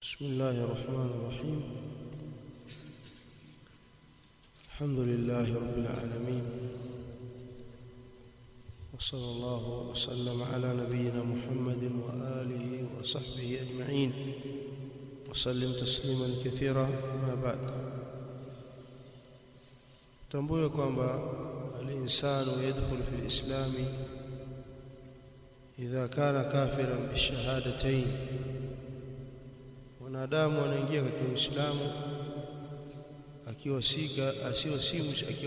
بسم الله الرحمن الرحيم. الحمد لله رب العالمين، وصلى الله وسلم على نبينا محمد وآله وصحبه أجمعين وسلم تسليما كثيرا. ما بعد، tambue kwamba al-insanu yadkhulu fi al-islam idha kana kafiran bishahadatayn. Mwanadamu anaingia katika Uislamu akiwa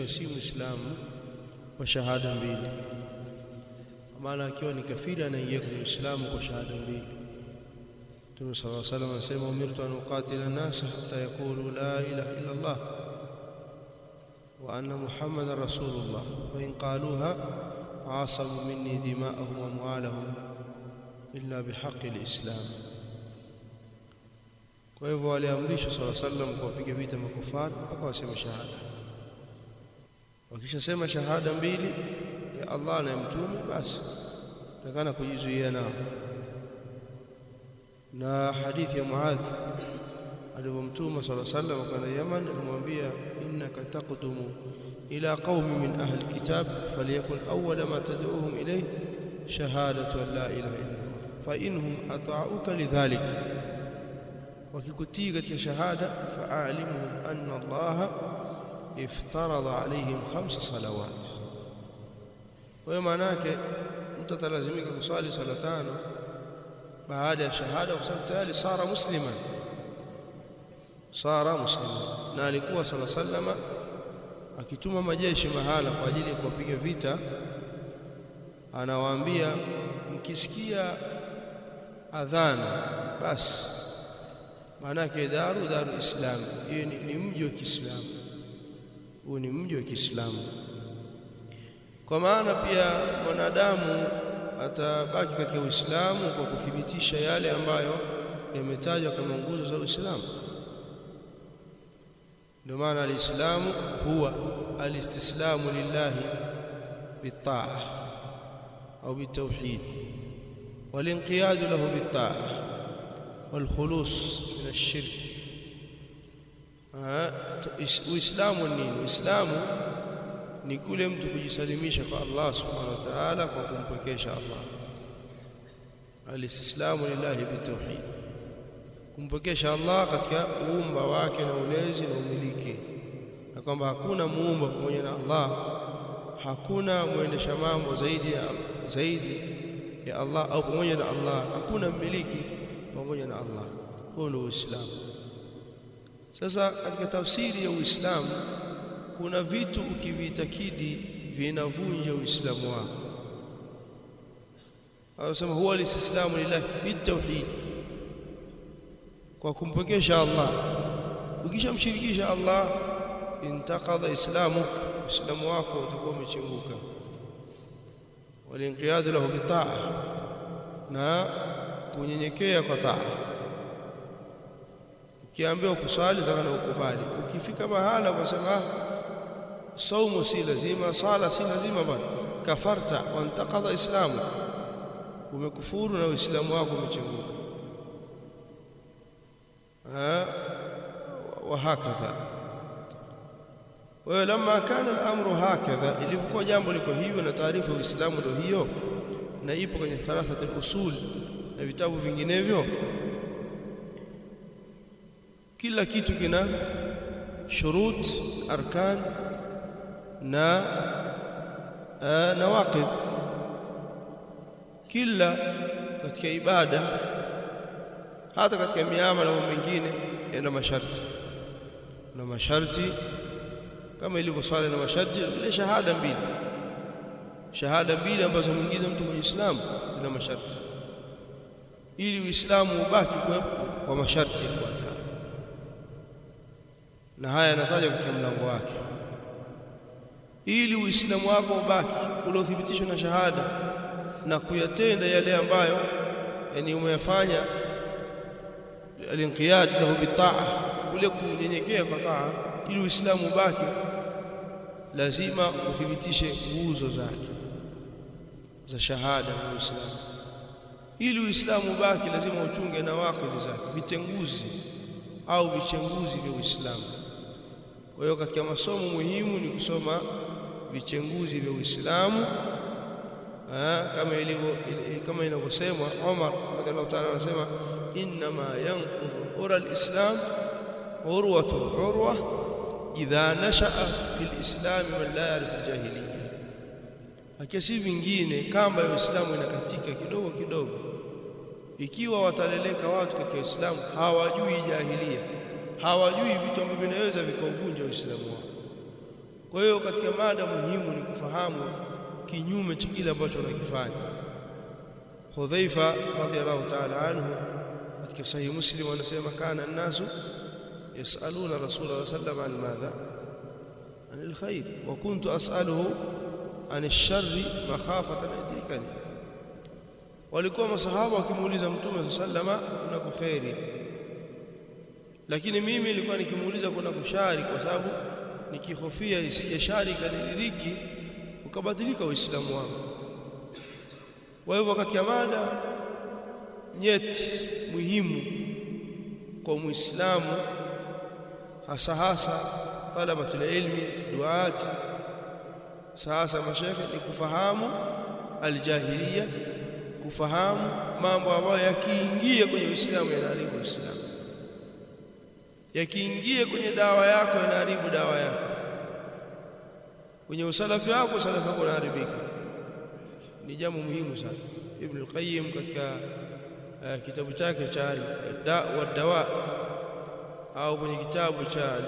si Muislamu kwa shahada mbili. Maana akiwa ni kafiri anaingia kwenye Uislamu kwa shahada mbili. Mtume sallallahu alayhi wasallam anasema, umirtu an uqatila an-nas hatta yaqulu la ilaha illa Allah wa anna Muhammadar rasulullah wa in qaluha asamu minni dima'ahum wa amwalahum illa bihaqqi al-islam. Kwa hivyo waliamrishwa sallallahu alayhi wasallam kuwapiga vita makufari mpaka waseme shahada. Wakishasema shahada mbili ya Allah na mtume, basi takana kujizuia nao. Na hadithi ya Muadh alipomtuma sallallahu alayhi wasallam kwenda Yaman, alimwambia innaka taqdumu ila qaumin min ahli alkitab falyakun awwala ma tad'uuhum ilayhi shahadatu an la ilaha illa Allah fa inhum ata'uka lidhalik, wakikutii katika shahada fa'alimuhum anna Allah iftaradha alayhim 5 salawat. Kwa hiyo maana yake mtu atalazimika kusali sala 5 baada ya shahada, kwa sababu tayari sara musliman. Na alikuwa sallallahu alayhi wasallam akituma majeshi mahala kwa ajili ya kuwapiga vita, anawaambia mkisikia adhana basi maana yake daru islam, hiyo ni mji wa Kiislamu, huo ni mji wa Kiislamu. Kwa maana pia mwanadamu atabaki katika Uislamu kwa kuthibitisha yale ambayo yametajwa kama nguzo za Uislamu. Ndio maana alislamu huwa alistislamu lillahi bitta'a au bitawhid walinqiyadu lahu bitta'a والخلوص من الشرك. Uislamu nini? Uislamu ni kule mtu kujisalimisha kwa Allah subhanahu wa ta'ala kwa kumpwekesha Allah. Alistislamu lillahi bitawhid, kumpwekesha Allah katika uumba wake na ulezi na umiliki, na kwamba hakuna muumba pamoja na Allah, hakuna muendesha mambo zaidi ya Allah au pamoja na Allah, hakuna mmiliki pamoja na Allah. Huo ndio Uislamu. Sasa katika tafsiri ya Uislamu kuna vitu ukivitakidi vinavunja Uislamu wako. Anasema huwa alislamu lillahi bitawhid, kwa kumpokesha Allah. Ukishamshirikisha Allah, intaqadha islamuk, Uislamu wako utakuwa umechenguka. Walinqiyadu lahu bitaa, na kunyenyekea kwa taa. Ukiambiwa kusali takana ukubali. Ukifika mahala ukasema saumu si lazima, sala si lazima, bwana kafarta wa intaqadha islamu, umekufuru na Uislamu wako umechenguka. وهكذا. ولما كان الامر هكذا، ilikuwa jambo liko hivyo na taarifa ya Uislamu ndio hiyo, na ipo kwenye thalathatul usul na vitabu vinginevyo. Kila kitu kina shurut, arkan na nawaqidh. Kila katika ibada, hata katika miamala na mengine, yana masharti. Na masharti kama ilivyo swala na masharti, ile shahada mbili ambazo muingiza mtu kwenye Uislamu ina masharti, ili Uislamu ubaki kwa masharti yafuatayo. Na haya yanataja katika mlango wake. Ili Uislamu wako ubaki uliothibitishwa na shahada na kuyatenda yale ambayo umeyafanya, alinqiyad lahu bitaa, ule kunyenyekea kwa taa, ili Uislamu ubaki lazima uthibitishe nguzo zake za shahada ya Uislamu. Ili Uislamu ubaki lazima uchunge na wakidhi zake, vitenguzi au vichenguzi vya Uislamu. Kwa hiyo katika masomo muhimu ni kusoma vichenguzi vya Uislamu, kama inavyosemwa Umar radhiallahu ta'ala anasema inma yanqudhu ura al-islam urwa idha nasha'a fi al-islam man la ya'rif al-jahiliyya. Akisi vingine kamba ya Uislamu inakatika kidogo kidogo ikiwa wataleleka watu katika Uislamu hawajui jahiliya, hawajui vitu ambavyo vinaweza vikauvunja Uislamu wao. Kwa hiyo katika mada muhimu ni kufahamu kinyume cha kile ambacho wanakifanya. Hudhaifa radhiyallahu ta'ala anhu katika sahih Muslim anasema kana an-nasu yasaluna Rasulullah sallallahu alayhi wasallam anil khair wa kuntu as'aluhu anil sharri makhafatan adrikani. Walikuwa masahaba wakimuuliza Mtume sallallahu kuna khairi, lakini mimi nilikuwa nikimuuliza kuna kushari kwa sababu nikihofia isije shari kanidiriki ukabadilika Uislamu wangu. Kwa hivyo katika mada nyeti muhimu kwa Muislamu hasa talabatul ilmi, duati, sasa mashekhe, ni kufahamu aljahiliya, kufahamu mambo ambayo yakiingia kwenye Uislamu yanaharibu Uislamu, yakiingia kwenye dawa yako yanaharibu dawa yako, kwenye usalafi wako usalafi wako unaharibika. Ni jambo muhimu sana. Ibn al-Qayyim katika kitabu chake cha Dawa au kwenye kitabu cha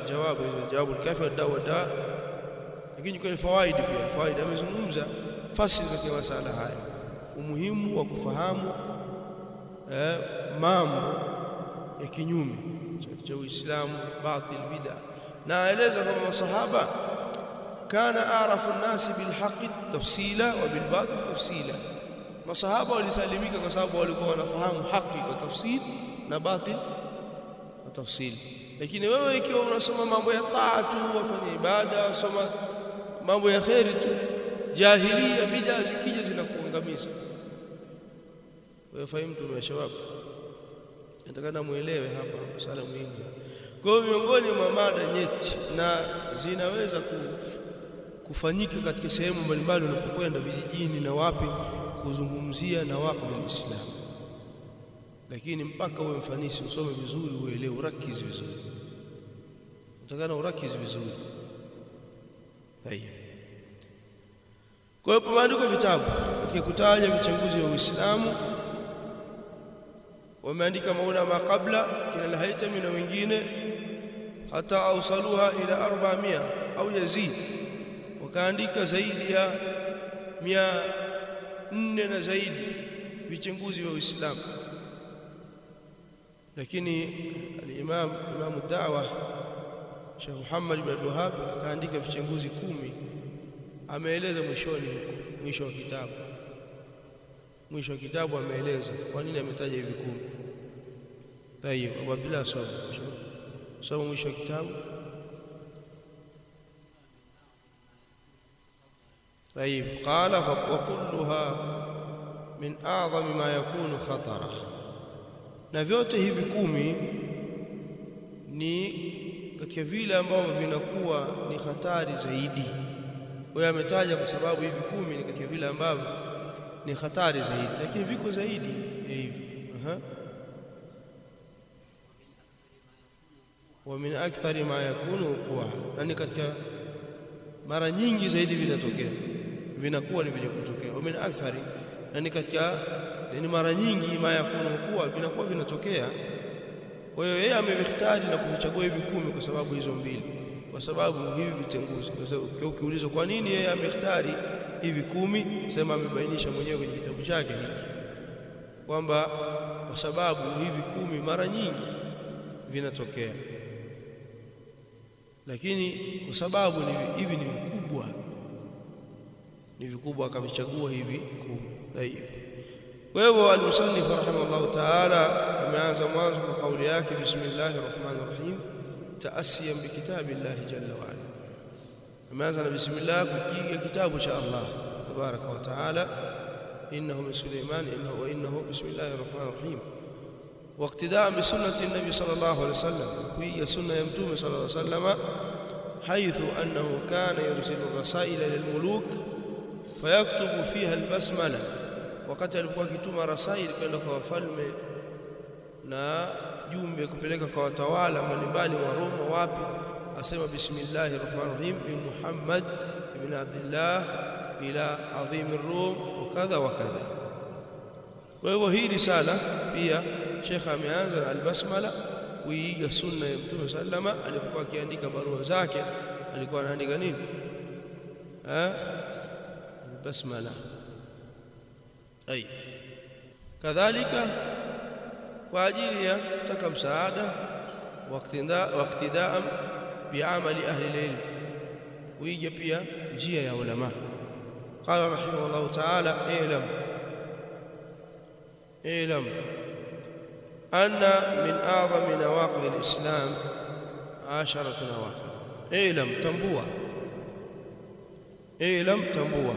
Jawabul Kafi Dawa, lakini kwenye fawaid pia amezungumza fasili za masala haya, umuhimu wa kufahamu mambo ya kinyume cha Uislamu, batil, bid'a. Na aeleza kama masahaba kana arafu an-nasi bil haqqi tafsila wa bil batil tafsila. Masahaba walisalimika kwa sababu walikuwa wanafahamu haki kwa tafsili na batil kwa tafsili. Lakini wewe ikiwa unasoma mambo ya taa tu, wafanya ibada, usoma mambo ya khairi tu, jahiliya, bid'a zikija zinakuangamiza. Wewe fahamu tu ya shabab, nataka muelewe hapa masuala muhimu. Kwa hiyo miongoni mwa mada nyeti na zinaweza kufanyika katika sehemu mbalimbali unapokwenda vijijini na wapi, kuzungumzia na wako wa Uislamu, lakini mpaka uwe mfanisi, usome vizuri, uelewe, urakizi vizuri, utakana urakizi vizuri. Haya, kwa hiyo maandiko vitabu katika kutaja vichanguzi wa Uislamu wameandika maulama kabla kina al-Haytami na wengine, hata ausaluha ila 400 au yazid, wakaandika zaidi ya 400 na zaidi vichanguzi wa Uislamu. Lakini al-Imam ad-Da'wa Sheikh Muhammad ibn Abdul Wahhab akaandika vichanguzi 10, ameeleza mwisho wa kitabu ameeleza kwa nini ametaja hivi 10. Tayeb, Abu Abdullah soma mwisho wa kitabu. Tayeb, qala wa kulluha min a'zami ma yakunu khatara, na vyote hivi 10 ni katika vile ambavyo vinakuwa ni hatari zaidi. Kwa hiyo ametaja kwa sababu hivi 10 ni katika vile ambavyo ni hatari zaidi, lakini viko zaidi hivi. Wa min akthari ma yakunu wuqua, yani katika mara nyingi zaidi vinatokea, vinakuwa ni vyenye kutokea. Wa min akthari, yani katika ni mara nyingi ma yakunu wuqua, vinakuwa vinatokea. Kwa hiyo yeye amemختari na kuchagua hivi 10 kwa sababu hizo mbili, kwa sababu hivi vitenguzi. Kwa sababu ukiulizwa kwa nini yeye amختari hivi 10, sema amebainisha mwenyewe kwenye kitabu chake hiki kwamba kwa sababu hivi 10 mara nyingi vinatokea, lakini kwa sababu hivi ni vikubwa akavichagua hivi 10. Kwa hivyo al-musannif rahimahullah ta'ala ameanza mwanzo kwa kauli yake bismillahir rahmanir rahim taasiyan bi kitabillahi jalla wa ala. Ameanza na bismillah kukiga kitabu cha Allah tabaraka wa taala, إنه من سليمان وإنه بسم الله الرحمن الرحيم. واقتداء بسنة النبي صلى الله عليه وسلم، وهي سنة يمتوم صلى الله عليه وسلم، حيث أنه كان يرسل الرسائل للملوك فيكتب فيها البسملة. wakati alikuwa akituma rasaili kwenda kwa wafalme na jumbe kupeleka kwa watawala mbalimbali wa Roma wapi, asema bismillahir rahmanir rahim bi Muhammad ibn Abdullah ila azim ar-Rum wa kadha wa kadha. Kwa hivyo hii risala pia Sheikh ameanza na al-basmala kuiga sunna ya Mtume sallama. Alipokuwa akiandika barua zake alikuwa anaandika nini? Al-basmala. Kadhalika kwa ajili ya kutaka msaada waqtidaa bi'amali ahli al-ilm, kuiga pia njia ya ulama. Qala rahimahullah ta'ala اعلم أن من أعظم نواقض الإسلام 10 نواقض. اعلم تنبوه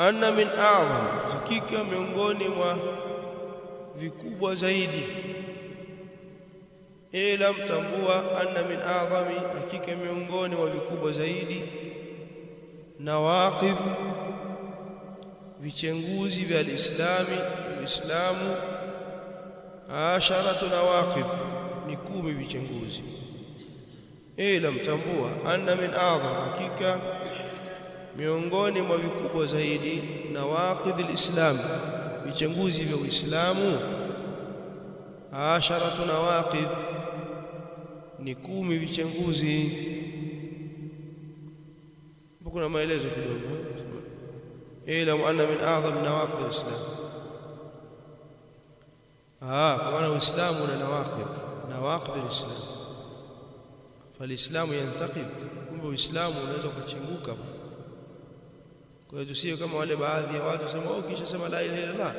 أن من أعظم، حقيقة miongoni mwa vikubwa zaidi. Elam tambua, anna min a'zami, hakika miongoni mwa vikubwa zaidi, nawaqidh, vichenguzi vya Uislamu, 10 nawaqidh, ni 10 vichenguzi. Elam tambua, anna min a'zam, hakika miongoni mwa vikubwa zaidi, nawaqidh al-Islam, vichenguzi vya Uislamu, 10 nawaqidh, ni 10 vichenguzi. Kuna maelezo kidogo. Elam anna min a'zam nawaqidh al-Islam, kwa maana Uislamu una nawaqidh al-Islam. Fal-Islamu yantaqidh, kumbe Uislamu unaweza ukachenguka. Kwa hiyo tusio kama wale baadhi ya watu wasema kisha sema la ilaha illallah,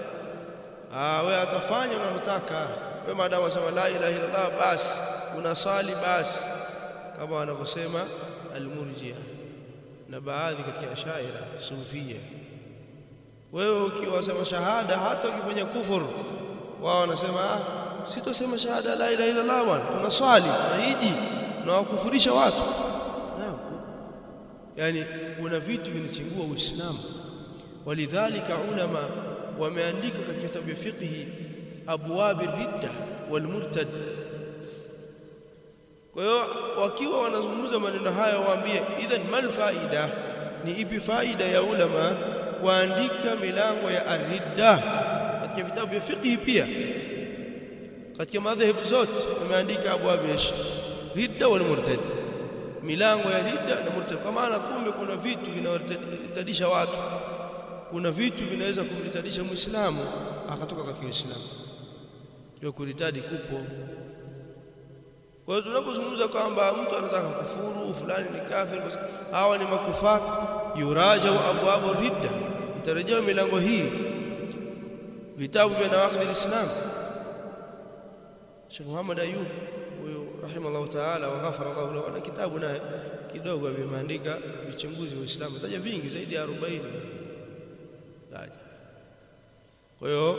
wewe atafanya unalotaka wewe, maadamu sema la ilaha illallah basi unasali basi, kama wanavyosema al-Murji'a na baadhi katika Ashaira Sufia. Wewe ukiwasema shahada, hata ukifanya kufuru, wao wanasema sitosema shahada la ilaha illallah bwana, unaswali unahiji na wakufurisha watu. Yani kuna vitu vinachengua Uislamu. Walidhalika ulama wameandika katika kitabu ya fiqh abwab ar-ridda wal murtad. Kwa hiyo wakiwa wanazungumza maneno haya waambie idhan mal faida, ni ipi faida ya ulama kuandika milango ya ar-ridda katika vitabu vya fiqh? Pia katika madhehebu zote wameandika abwab ridda wal murtad, milango ya ridda na murtad. Kwa maana kumbe kuna vitu vinawatadisha watu, kuna vitu vinaweza kumritadisha Muislamu akatoka katika Uislamu. Hiyo kuritadi kupo. Kwa hiyo tunapozungumza kwamba mtu anataka kufuru fulani ni kafir, hawa ni makufar, yurajau abwabu ridda, itarejea milango hii vitabu vya nawaqidh al-Islam. Sheikh Muhammad Ayub huyo rahimahullah ta'ala wa ghafara Allah lahu, ana kitabu naye kidogo ameandika vichenguzi wa Uislamu, taja vingi zaidi ya 40. Kwa hiyo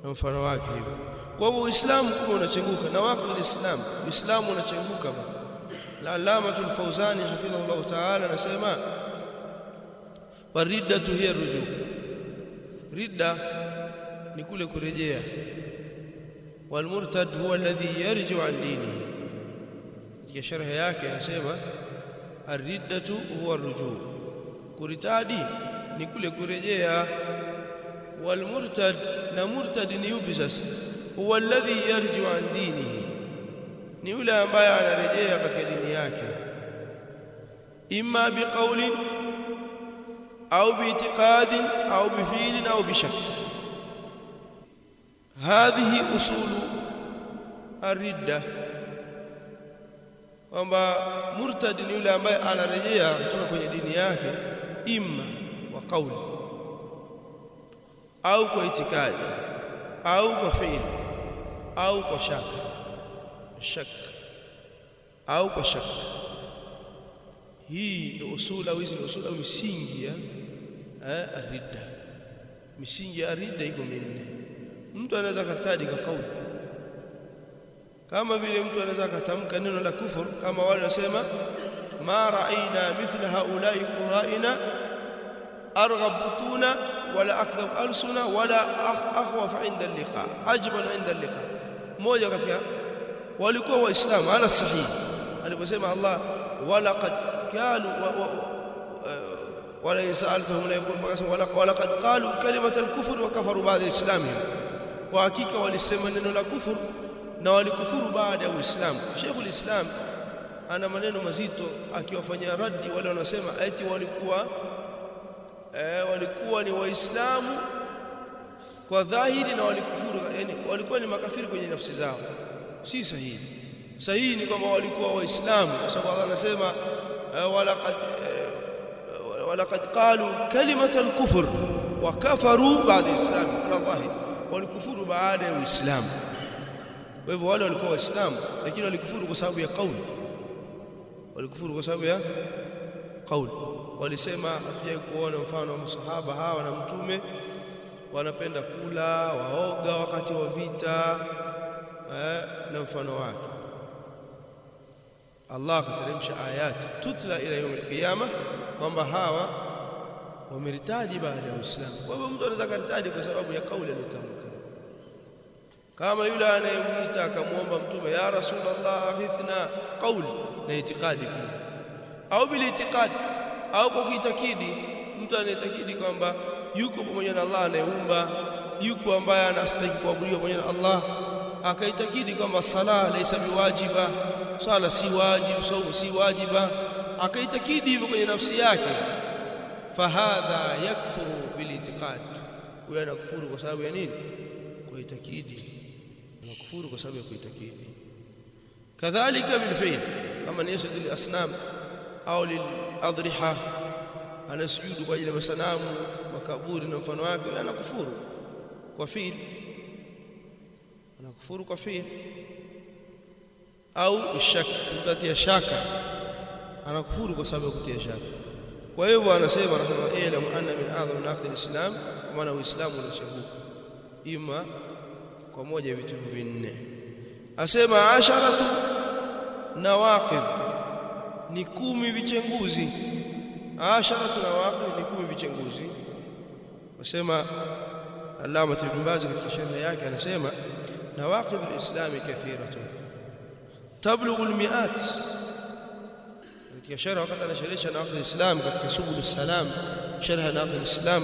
na mfano wake hivyo. Kwa hivyo Uislamu kama unachenguka, nawaqidh al-Islam, Uislamu unachenguka. Al-Allama al-Fawzani hafidhahullah ta'ala anasema wariddatu hiya ar-ruju', ridda ni kule kurejea, wal murtad huwa alladhi yarji'u an dinihi. Katika sharh yake anasema ar-riddatu huwa ar-ruju', kuritadi ni kule kurejea, wal murtad, na murtad ni yupi sasa? Huwa alladhi yarji'u an dinihi, ni yule ambaye anarejea katika dini yake, imma biqawlin au biitiqadin au bifi'lin au bishak. Hadhihi usulu ar-ridda, kwamba murtad ni yule ambaye anarejea kutoka kwenye dini yake imma kwa kauli au kwa itikadi au kwa fi'li au kwa shak au kwa shak. Hii ndio usula, hizi ndio usula misingi ya ridda. Misingi ya ridda iko minne. Mtu anaweza katadi kwa kauli, kama vile mtu anaweza katamka neno la kufur, kama wale wasema ma ra'ayna mithla haula'i qura'ina arghab butuna wala akthar alsuna wala akhwaf 'inda al-liqa ajban 'inda al-liqa. Mmoja katika walikuwa waislamu ala sahihi aliposema Allah wala qad kalu wala yasaltuhum la yakun bakasum wala qad qalu kalimat al-kufr wa kafaru ba'da islamihim. Kwa hakika walisema neno la kufur na walikufuru baada ya Uislamu. Sheikhul Islam ana maneno mazito akiwafanyia raddi wale wanasema eti walikuwa ni waislamu kwa dhahiri na walikufuru, yani walikuwa ni makafiri kwenye nafsi zao. Si sahihi. Sahihi ni kwamba walikuwa waislamu, kwa sababu Allah anasema walaqad qalu kalimat al-kufr wa kafaru ba'da islam. Ala dhahiri walikufuru baada ya Uislamu. Kwa hivyo wale walikuwa waislamu lakini walikufuru kwa sababu ya kauli. Walikufuru kwa sababu ya kauli. Walisema hatujai kuona mfano wa masahaba hawa na mtume wanapenda kula, waoga wakati wa vita na mfano wake. Allah akateremsha ayati tutla ila yawm al-qiyamah kwamba hawa wameritadi baada ya Uislamu. Kwa hivyo mtu anaweza kuritadi kwa sababu ya kauli aliyotamka, kama yule anayemuita akamwomba mtume ya Rasulullah aghithna, kauli na itikadi pia, au bil itikadi au kwa kuitakidi. Mtu anayetakidi kwamba yuko pamoja na Allah anayeumba, yuko ambaye anastahili kuabudiwa pamoja na Allah, akaitakidi kwamba sala laysa biwajiba, sala si wajibu, saumu si wajiba, akaitakidi hivyo kwenye nafsi yake, fahadha yakfuru bil itiqad. Huyo anakufuru kwa sababu ya nini? Kuitakidi. Anakufuru kwa sababu ya kuitakidi. Kadhalika bil fi'l, kama ni yasjudu lil asnam au lil adriha, anasujudu kwa ajili ya masanamu, makaburi na mfano wake, anakufuru kwa fi'l. Anakufuru kwa fi'l. Au shak, kutia shaka, anakufuru kwa sababu ya kutia shaka. Kwa hivyo anasema rahimahullah ila anna min a'zam naqd al-islam, kwa maana Uislamu unashabuka ima kwa moja ya vitu vinne. Asema asharatu nawaqid, ni 10 vichenguzi. Asharatu nawaqid ni 10 vichenguzi. Asema Allama Ibn Baz katika sharh yake anasema nawaqid al-islam kathiratun tablughu al-mi'at. Katika sharh wakati anasherehesha nawaqid al-islam katika subul as-salam, sharh nawaqid al-islam,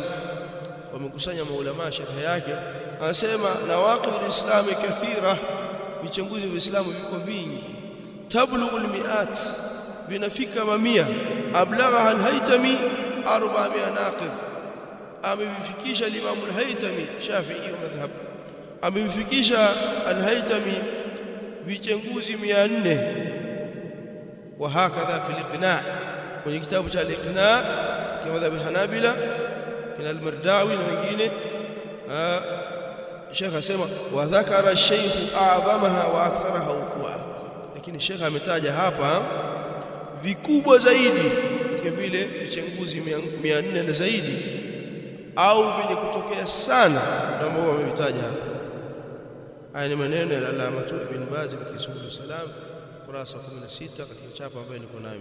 wamekusanya maulama sharh yake, anasema nawaqid al-islam kathira, vichenguzi vya Uislamu viko vingi. Tablughu al-mi'at, vinafika mamia. Ablagha al-Haytami 400 naqid, amevifikisha Imam al-Haytami Shafi'i wa madhhab, amevifikisha al-Haytami vichenguzi 400. Wa hakadha fi al-Iqna', kwenye kitabu cha al-Iqna' kwa madhhab Hanabila kina al-Mardawi na wengine. Sheikh asema wa dhakara Sheikh a'zamaha wa aktharaha uqwa, lakini Sheikh ametaja hapa vikubwa zaidi katika vile vichenguzi 400 na zaidi, au vyenye kutokea sana ambao wamevitaja hapa. Haya ni maneno ya Allama Ibn Baz katika Subul Salam kurasa 16 katika chapa ambayo niko nayo.